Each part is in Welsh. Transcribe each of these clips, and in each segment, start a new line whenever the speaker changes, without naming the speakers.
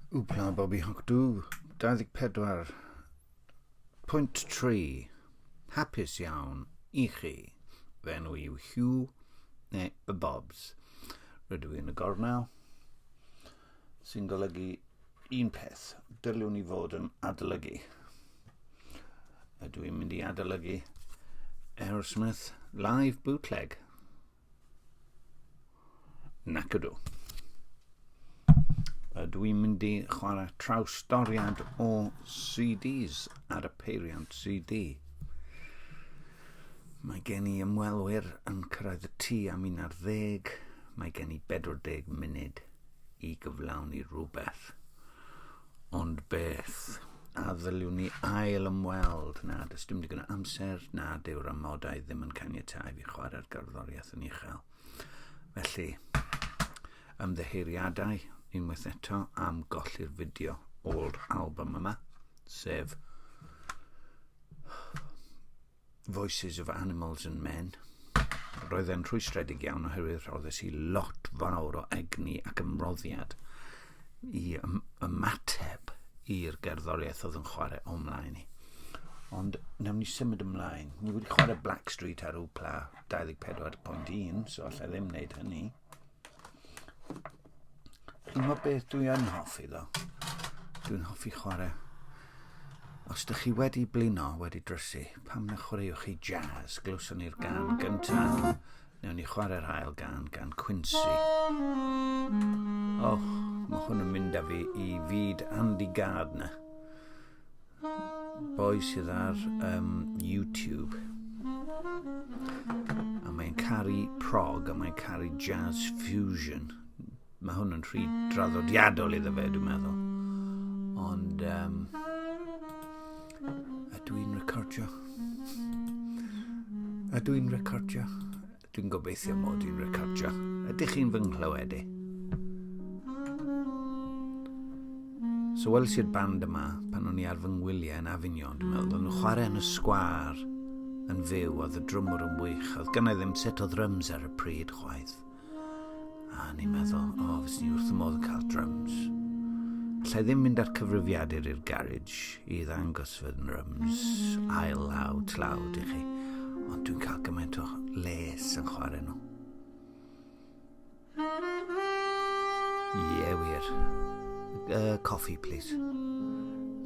Wplabobihocdw24.13 Hapus iawn I chi. Fe enw yw Hugh neu y Bobs. Rydw i'n y gornel sy'n golygu un peth. Dyliwn ni fod yn adolygu. Ydw i'n mynd I adolygu Aerosmith live bootleg. Nac ydw. Ydw i'n mynd I chwarae trawstoriad o CDs ar y peiriant CD. Mae gen I ymwelwyr yn cyrraedd y tŷ am 11. Mae gen I 40 munud I gyflawni rhywbeth. Ond beth, a ddyliwn ni ail ymweld. Na, dys dim digon o amser. Na, dyw'r amodau ddim yn caniatáu fi chwarae'r gerddoriaeth yn uchel. Felly, ymddeheiriadau unwaith eto am golli'r fideo o'r album yma, sef Voices of Animals and Men. Roedd e'n rhwystredig iawn oherwydd roeddes I lot fawr o egni ac ymroddiad I ymateb i'r gerddoriaeth oedd yn chwarae o'mlaen I. Ond nawn ni symud ymlaen. Ni wedi chwarae Blackstreet ar Wplabobihocdw24.13, so allai ddim wneud hynny. Chi'n gwybod beth dwi yn hoffi ddo? Dwi'n hoffi chwarae. Os ydych chi wedi blino, wedi drysu, pam na chwaraewch chi jazz, glwson ni'r gan gyntaf. Newn ni chwarae'r ail gan Quincy. Oh, mae hwn yn mynd â fi I fyd Andy Gardner. Boi sydd ar YouTube. A mae'n caru prog a mae'n caru jazz fusion. Mae hwn yn rhy draddodiadol iddo fe, dwi'n meddwl. Ond ydw i'n recordio? Dwi'n gobeithio mod i'n recordio. Ydych chi'n fy nghlywed I? So wels i'r band yma pan o'n I ar fy ngwyliau yn Avignon, dwi'n meddwl. Oedd nhw'n chwarae yn y sgwâr yn fyw, oedd y drwmwr yn wych. Oedd gynnau ddim set o drums ar y pryd chwaith. A ni'n meddwl, fes ni wrth y modd yn cael drums. Allai ddim mynd ar cyfrifiadur i'r garage I ddangos fy drums ail law tlawd I chi. Ond dwi'n cael gymaint o les yn chwarae nhw. Ie, wir. Coffee, please.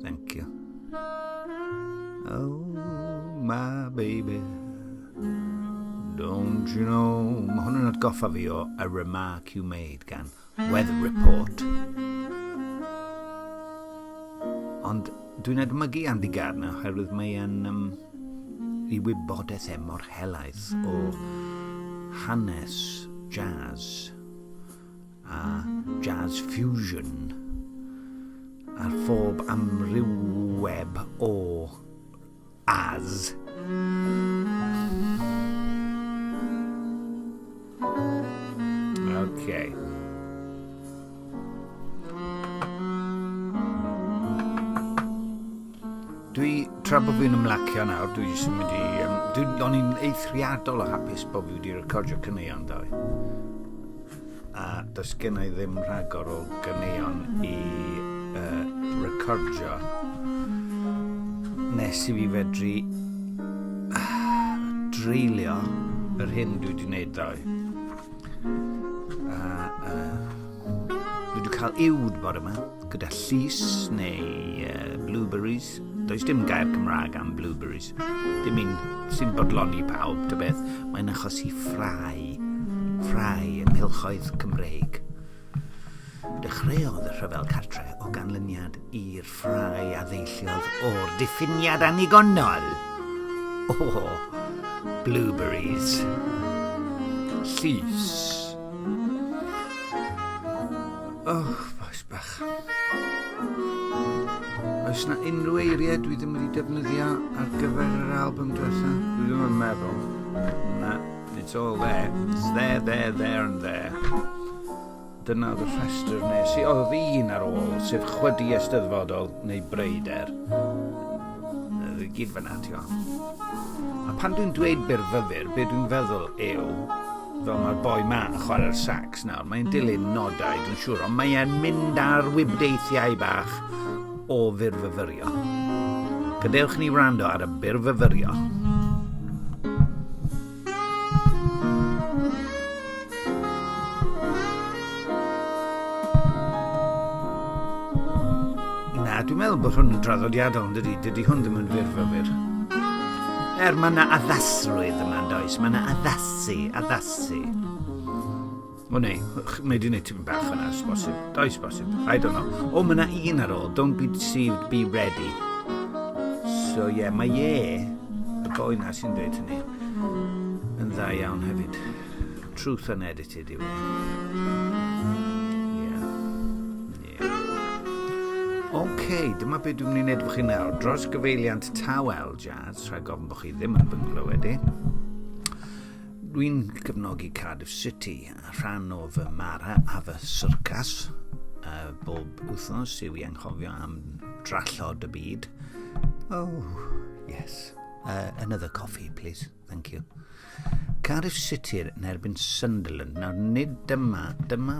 Thank you. Oh, my baby. Don't you know? Mae hwn yn atgoffa fi o A Remark You Made gan Weather Report. Ond dwi'n edmygu Andy Gardner oherwydd mae yn I wybodaeth mor helaeth o hanes jazz a jazz fusion a'r phob amrywiweb o as. Okay. Tra bod fi'n ymlacio nawr, dwi jyst yn mynd I... O'n i'n eithriadol o hapus bod fi wedi recordio caneuon doi. A does gen I ddim rhagor o ganeuon I recordio. Nes I fi fedru dreulio yr hyn dwi wedi gwneud doi. Dwi wedi cael uwd bore yma gyda llys neu blueberries. Does dim gair Cymraeg am blueberries. Dim un sy'n bodloni pawb, ta beth. Mae'n achosi ffrau ymhylchoedd Cymreig. Dechreuodd y rhyfel cartre o ganlyniad i'r ffrau a ddeilliodd o'r diffiniad anigonol. Blueberries. Llys. Boes bach. Oes na unrhyw eiriau dwi ddim wedi defnyddio ar gyfer yr album diwetha? Dwi ddim yn meddwl. Na, it's all there. It's there and there. Dyna oedd y rhestr nes I. Oedd un ar ôl, sef chwydu eisteddfodol neu breider. Oedd I gyd fyna, ti o. A pan dwi'n dweud byrfyfyr, be dwi'n feddwl yw fel mae'r boi ma yn chwarae'r sax nawr. Mae'n dilyn nodau, dwi'n siŵr, ond mae'n mynd ar wybdeithiau bach o byrfyfyrio. Gadewch ni wrando ar y byrfyfyrio. Na, dwi'n meddwl bod hwn yn draddodiadol, dydy hwn ddim yn byrfyfyr. Mae yna addasrwydd yma'n does. Mae yna addasu. O nei, mae di wneud tipyn bach yna, bosib. Does bosib, I don't know. O, mae yna un ar ôl, don't be deceived, be ready. So, mae y boi na sy'n dweud hynny. Yn dda iawn hefyd. Truth unedited yw e. Dyma beth dwi'n mynd i wneud fo chi nawr. Dros gyfeiliant tawel jazz, rhaid gofyn bod chi ddim yn bynghlywed i. Dwi'n cefnogi Cardiff City, rhan o fy mara a fy syrcas. Bob wythnos yw i anghofio am drallod y byd. Oh, yes. Another coffee, please. Thank you. Cardiff City yn erbyn Sunderland. Nawr, nid dyma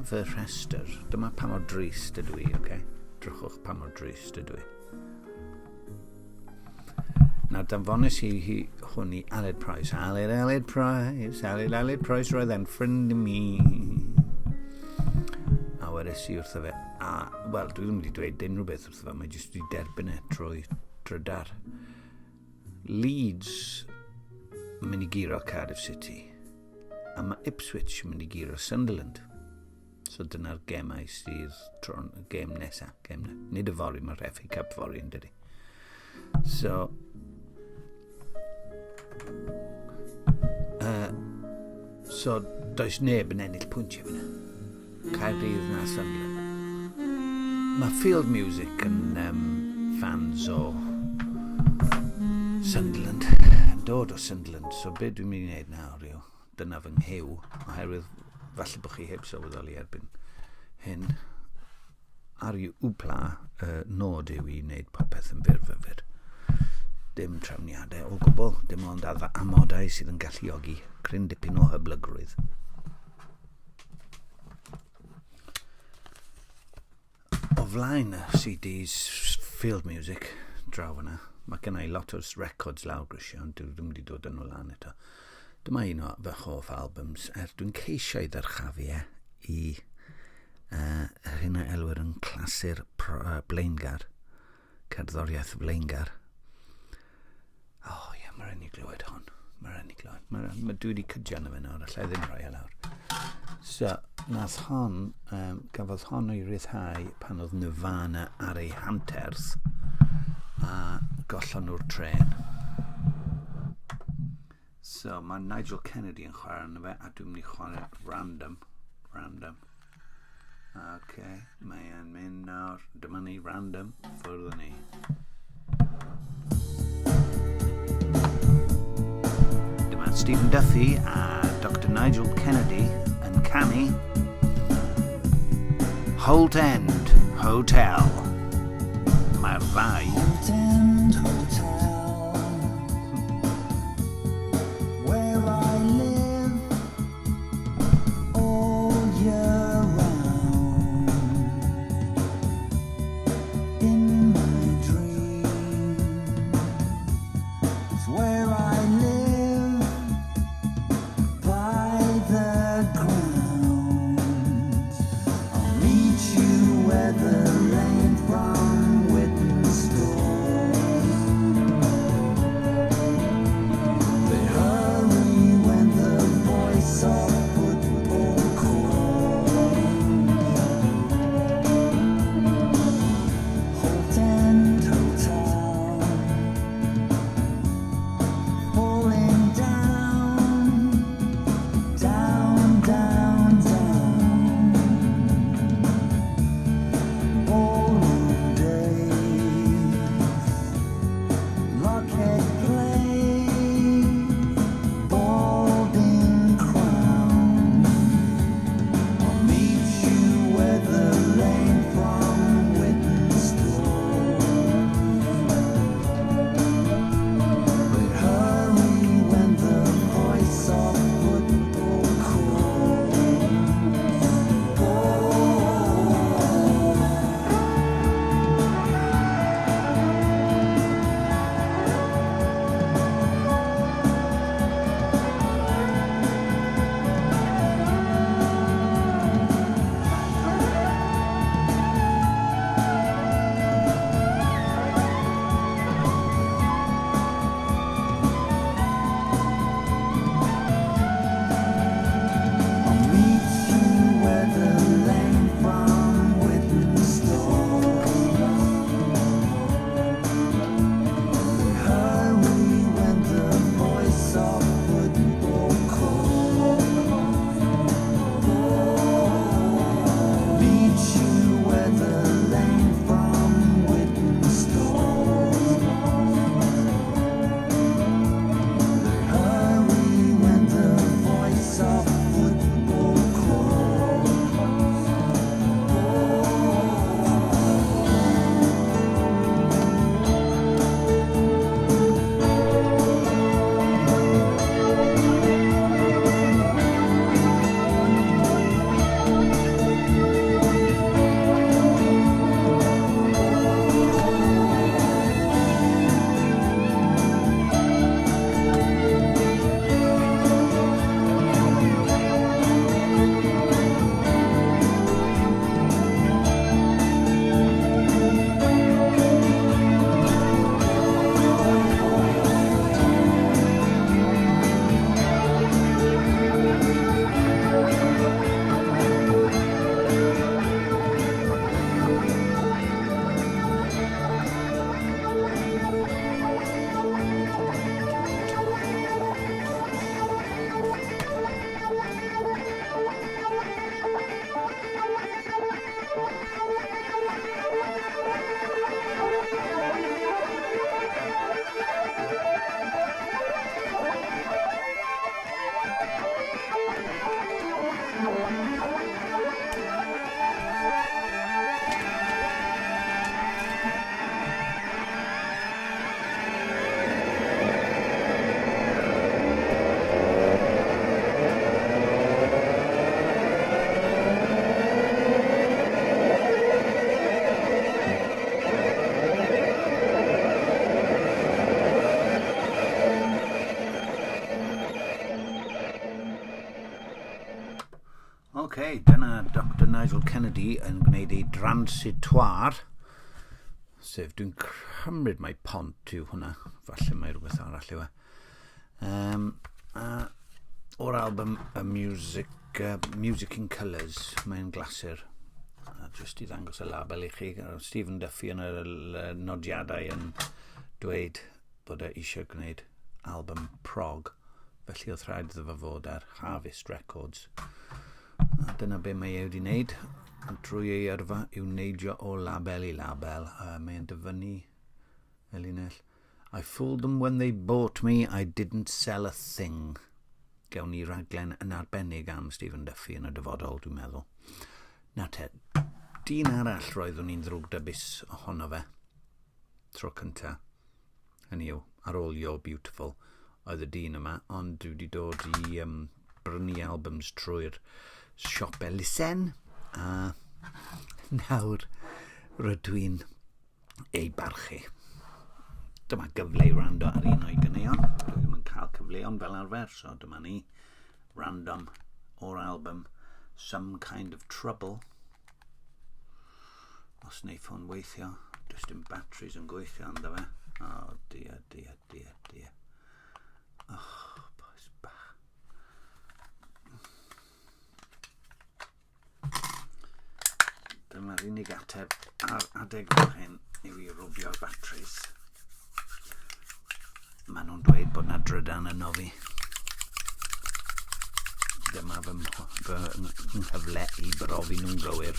fy rhestr. Dyma pa mor drist ydw i, okay? Drychwch pa mor drist ydw i. Nawr, danfones i hwn i Aled Price. Aled Price, roedd e'n ffrind i mi. A wedys i wrtho fe. Wel, dwi ddim wedi dweud unrhyw beth wrtho fe. Mae jyst wedi derbyn e trwy drydar. Leeds yn mynd i giro Cardiff City. A mae Ipswich yn mynd i giro Sunderland. So dyna'r gemau sydd tro'n gem nesaf. Nid y fori, mae'r FA Cup fori yn dydi. So does neb yn ennill pwyntiau fyna. Caerdydd na Sunderland. Mae Field Music yn fans o Sunderland. Dod o Sunderland. So be dwi'n mynd i wneud nawr yw, dyna fy nghyw, oherwydd falle bod chi heb sylweddoli erbyn hyn. Ar Wpla, nod yw i wneud popeth yn byrfyfyr. Dim trefniadau o gwbl, dim ond amodau sydd yn galluogi cryn dipyn o hyblygrwydd. O flaen y CDs Field Music draw yna, mae gennau lot o'r records lawr grisio, ond dwi'n wedi dod yn o lan eto. Dyma un o fy hoff albums, dwi'n ceisio i ddyrchafu i hynna elwyr yn clasur blaengar, cerddoriaeth blaengar. Mae rhaid ni glywed hon. Mae dwi wedi cydian o fe nawr, allai ddim rhoi lawr. So, gafodd hon o'i ryddhau pan oedd Nirvana ar ei hanterth a gollon nhw'r tren. So, mae Nigel Kennedy yn chwarae yna fe, a dwi'n mynd i chwarae random. Mae e'n mynd nawr, dyma ni random, ffwrdd ni. Dyma Stephen Duffy a Dr Nigel Kennedy yn canu Holt End Hotel. Mae'r ddau Holt End Hotel, where I live all year round. In my dream, it's where I live by the ground. I'll meet you where the rain from Witten stores. dyna Dr Nigel Kennedy yn gwneud ei transitoir, sef dwi'n cymryd mai pont yw hwnna, falle mae rhywbeth arall yw e. O'r album Music in Colours, mae'n glasur. Just i ddangos y label i chi, Stephen Duffy yn y nodiadau yn dweud bod e eisiau gwneud album prog, felly oedd rhaid iddo fo fod ar Harvest Records. A dyna be mae e wedi wneud, drwy ei yrfa yw neidio o label i label. Mae'n dyfynnu linell. I fooled them when they bought me, I didn't sell a thing. Gawn ni raglen yn arbennig am Stephen Duffy yn y dyfodol, dwi'n meddwl. Na te, dyn arall roeddwn ni'n ddrwg dybus ohono fe, tro cynta. Hynny yw, ar ôl You're Beautiful, oedd y dyn yma, ond dwi wedi dod i brynu albums trwy'r siop elusen, a nawr rydw i'n ei barchu. Dyma gyfle i rando ar un o'i ganeuon. Dwi ddim yn cael cyfleon fel arfer, so dyma ni random o'r album Some Kind of Trouble. Os wneith hwn weithio, does dim batteries yn gweithio ynddo fe. Oh, dear. Oh, boys bach. Dyma'r unig ateb ar adeg o'r hyn yw i rwbio'r batteries. Maen nhw'n dweud bod na drydan yno fi. Dyma fy nghyfle i brofi nhw'n gywir.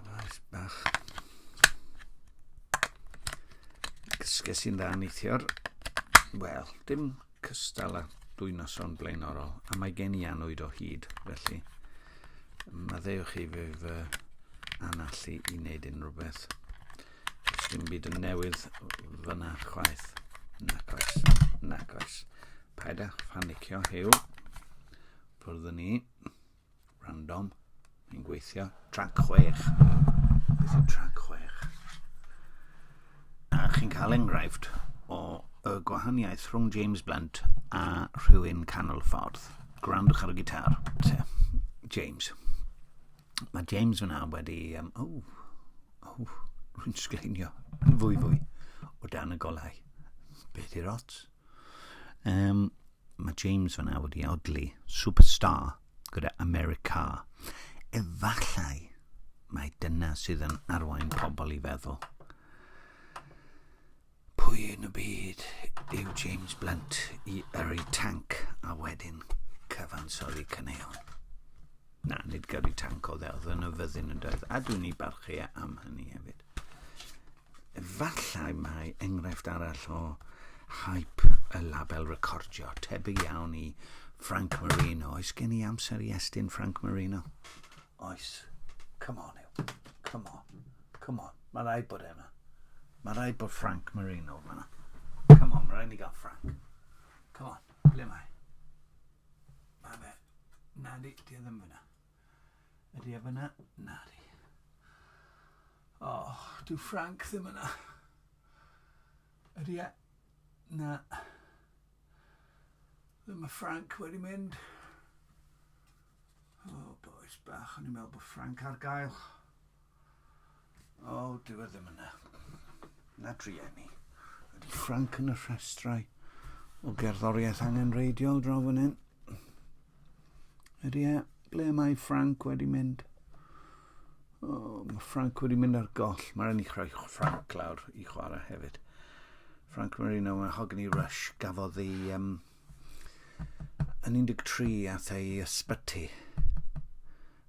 Boys bach. Gysges i'n dda neithiwr. Wel, dim cystal a 2 noson blaenorol, a mae gen i anwyd o hyd, felly maddeuwch chi fydd anallu i wneud unrhyw beth. Does dim byd yn newydd fyna chwaith. Nac oes. Paid â phanicio, hiw. Fwrdd ni. Random. Mi'n gweithio. Track 6. Beth yw track 6? A chi'n cael enghraifft o y gwahaniaeth rhwng James Blunt a rhywun canol ffordd. Gwrandwch ar y gitar. James. Mae James fyna wedi... rwy'n sgleinio yn fwy o dan y golau. Beth i'r ots? Mae James fyna wedi odli superstar gyda America. Efallai mae dyna sydd yn arwain pobl i feddwl. Pwy yn y byd yw James Blunt i yrru tanc a wedyn cyfansoddi caneuon? Na, nid gyrru tanc o ddew, yn y fyddin yn dweud, a dwi'n ei barchu am hynny hefyd. Efallai mae enghraifft arall o hype y label recordio, tebyg iawn i Frank Marino. Oes gen i amser i estyn Frank Marino? Oes. Come on, yw. Come on. Mae rhaid bod yma. Mae rhaid bod Frank Marino yma. Come on, mae rhaid ni gael Frank. Come on, ble mae? Mae fe. Na di ddim fyna. Ydy e fyna? Na di. Oh, dyw Frank ddim yna. Ydy e? Na. Ddim y Frank wedi mynd. Oh, boys bach, o'n i'n meddwl bod Frank ar gael. Oh, dyw e ddim yna. Na drienni. Ydy Frank yn y rhestrau o gerddoriaeth angenreidiol draw fan hyn? Ydy e? Ble mae Frank wedi mynd? Oh, mae Frank wedi mynd ar goll. Mae'n rhaid i chreu Frank lawr i chwarae hefyd. Frank Marino, mae Hogany Rush gafodd ei... yn 13 ath ei ysbyty.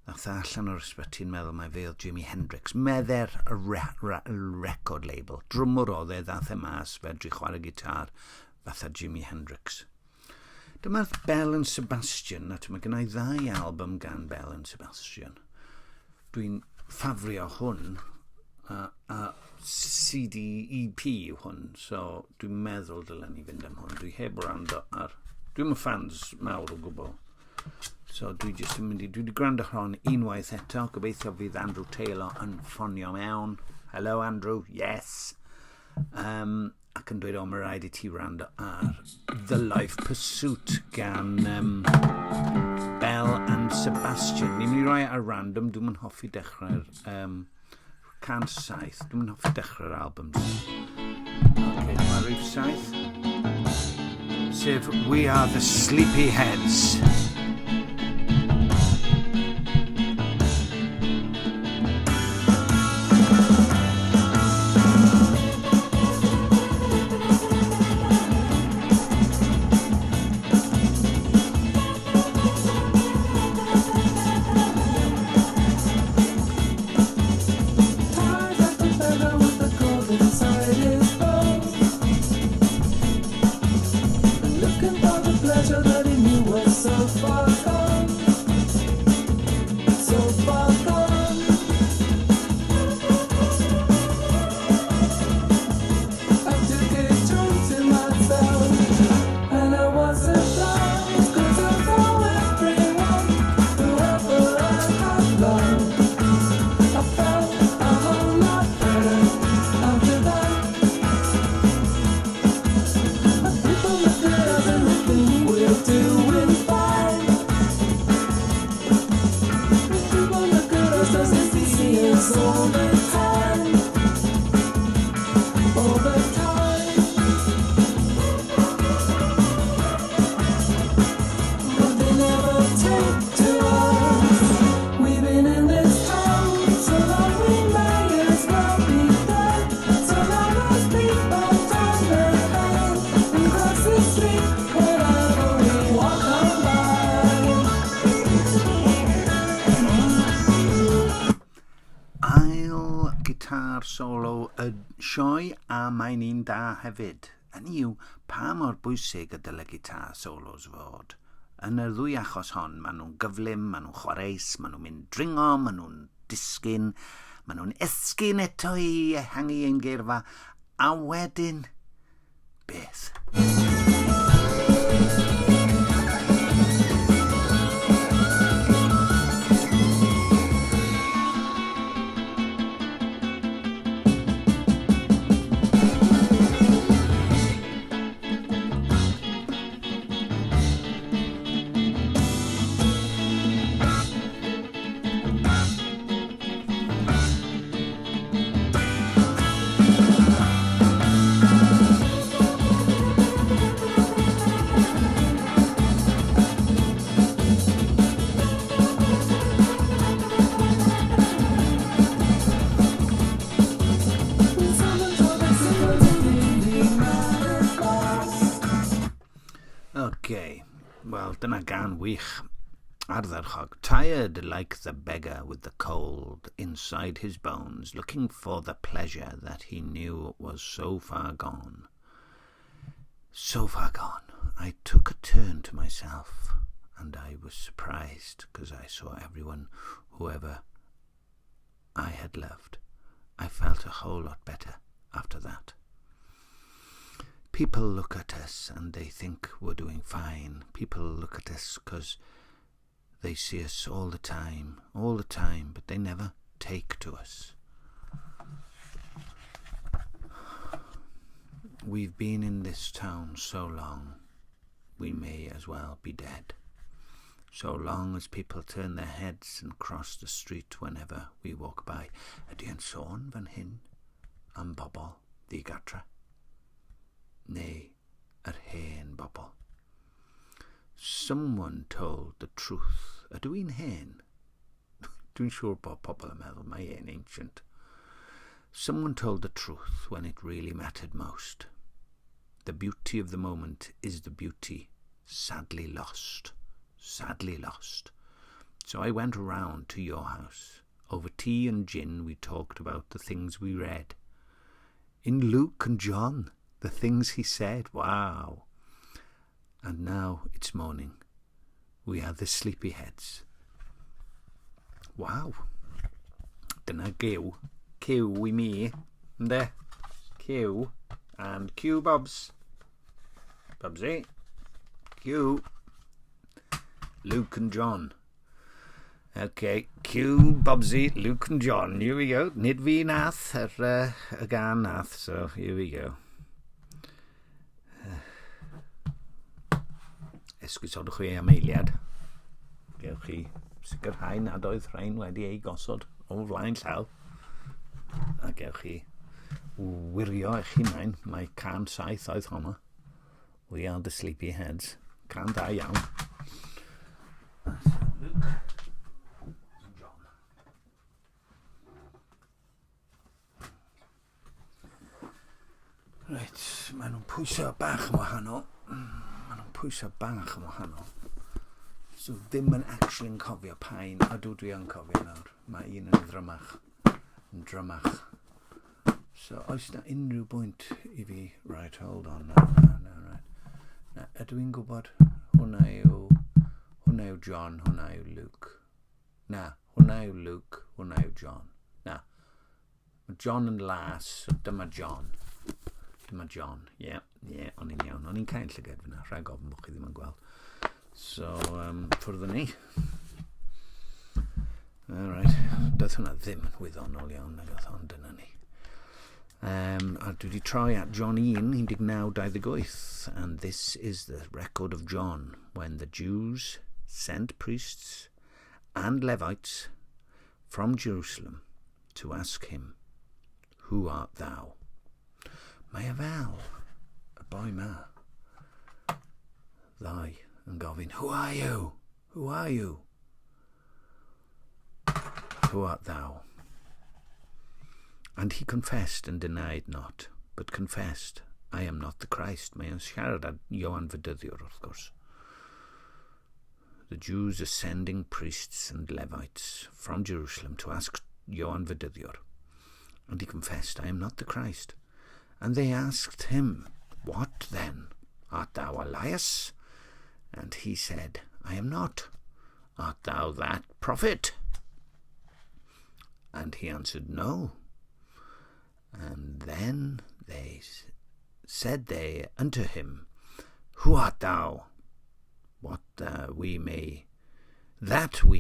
Nath allan o'r ysbyty'n meddwl mae fe oedd Jimi Hendrix. Medder y record label. Drwmwr oedd e ddath e mas fedru chwarae gitar fatha Jimi Hendrix. Dyma'r Bell and Sebastian, a mae gennau 2 album gan Bell and Sebastian. Dwi'n ffafrio hwn, a CD EP yw hwn, so dwi'n meddwl dylen ni fynd am hwn. Dwi heb rando ar... Dwi'n yn fans mawr o gwbl. So dwi wedi gwrando hwn unwaith eto. Gobeithio fydd Andrew Taylor yn ffonio mewn. Hello Andrew, yes. ac yn dweud, mae rhaid I ti rando ar The Life Pursuit gan Bell and Sebastian. Ni'n mynd I roi ar random, dwi'n mynd hoffi dechrau'r can 7, dwi'n mynd hoffi dechrau'r albums. Ok, dyma rhif 7. Sef We Are the Sleepyheads. Solo y sioe a mae'n un da hefyd. Hynny yw, pa mor bwysig y dylai gitar solos fod. Yn y ddwy achos hon, maen nhw'n gyflym, maen nhw'n chwareus, maen nhw'n mynd dringo, maen nhw'n disgyn, maen nhw'n esgyn eto I ehangu ein geirfa, a wedyn, beth? Okay, well, dyna gan wych. Ardderchog, tired like the beggar with the cold inside his bones, looking for the pleasure that he knew was so far gone. So far gone. I took a turn to myself, and I was surprised because I saw everyone, whoever I had loved. I felt a whole lot better after that. People look at us and they think we're doing fine. People look at us because they see us all the time, but they never take to us. We've been in this town so long, we may as well be dead. So long as people turn their heads and cross the street whenever we walk by. Ydy yn sôn fan hyn am bobl ddigatra? Neu yr hen bobl? Someone told the truth. Ydw i'n hen? Dwi'n siŵr bod pobl yn meddwl mae e'n ancient. Someone told the truth when it really mattered most. The beauty of the moment is the beauty sadly lost. Sadly lost. So I went around to your house. Over tea and gin we talked about the things we read. In Luke and John, the things he said. Wow. And now it's morning. We are the sleepyheads. Wow. Dyna giw. Cyw I mi. Ynde? Cyw. And Q Bobs. Bobsy. Q. Luke and John. Okay, Q, Bobsy, Luke and John. Here we go. Nid fi nath y gan nath, so here we go. esgusodwch chi am eiliad. Gewch chi sicrhau nad oedd rhain wedi ei gosod o flaen llaw. A gewch chi wirio eich hunain. Mae 107 oedd honna. We are the sleepyheads. Can da iawn. Reit, maen nhw'n pwysau bach yn wahanol. So ddim yn actually yn cofio pain, a dwi yn cofio nawr. Mae un yn drymach. So, oes na unrhyw bwynt i fi... Right, hold on. No, right. Na, ydw i'n gwybod hwnna yw John, hwnna yw Luke. Na, hwnna yw Luke, hwnna yw John. Na, mae John yn las, so dyma John. Ie, o'n i'n iawn. O'n i'n cael llygad fyna, rhag ofn bod chi ddim yn gweld. So, ffwrdd ni. Alright, doedd hwnna ddim yn wyddonol iawn, nag oedd hon dyna ni. A dwi wedi troi at John 1:19-28, and this is the record of John, when the Jews sent priests and Levites from Jerusalem to ask him, "Who art thou?" Mae e fel y boi ma. Ddau yn gofyn, "Who are you? Who are you? Who art thou?" And he confessed and denied not, but confessed, "I am not the Christ." Mae o'n siarad â Ioan wrth gwrs. The Jews are sending priests and Levites from Jerusalem to ask Ioan and he confessed, "I am not the Christ." And they asked him, "What then? Art thou Elias?" And he said, "I am not." "Art thou that prophet?" And he answered, "No." And then said they unto him, "Who art thou? That we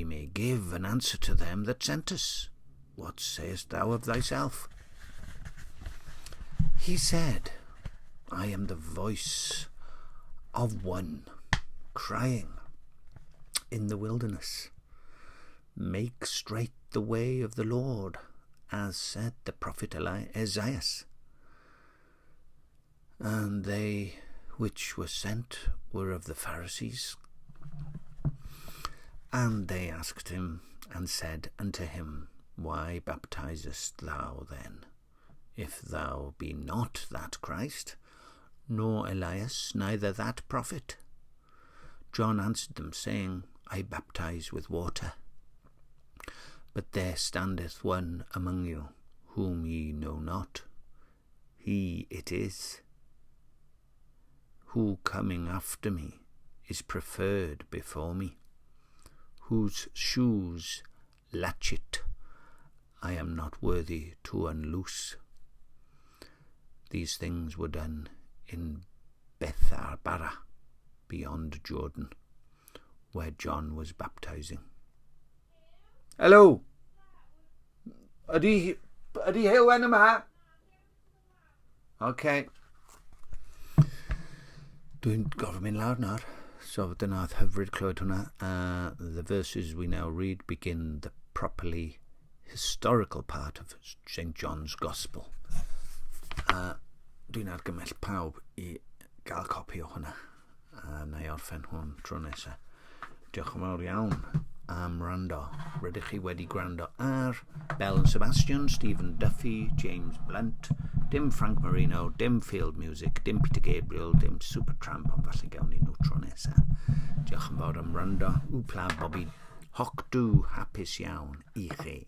may give an answer to them that sent us. What sayest thou of thyself?" He said, "I am the voice of one crying in the wilderness, make straight the way of the Lord, as said the prophet Isaiah." And they which were sent were of the Pharisees. And they asked him and said unto him, "Why baptizest thou then, if thou be not that Christ, nor Elias, neither that prophet?" John answered them, saying, "I baptize with water, but there standeth one among you, whom ye know not. He it is, who coming after me is preferred before me, whose shoes latchet I am not worthy to unloose." These things were done in Betharbara, beyond Jordan, where John was baptizing. Hello! Ydy Helen yma? Okay. Dwi'n gorfod mynd lawr nawr. So dyna oedd hyfryd clywed hwnna. The verses we now read begin the properly historical part of St. John's Gospel. Dwi'n argymell pawb i gael copi o hwnna. Na i orffen hwn tro nesaf. Diolch yn fawr iawn am wrando. Rydych chi wedi gwrando ar Bell and Sebastian, Stephen Duffy, James Blunt, dim Frank Marino, dim Field Music, dim Peter Gabriel, dim Supertramp, ond falle gawn ni nhw tro nesaf. Diolch yn fawr am wrando. Wplabobihocdw, hapus iawn i chi.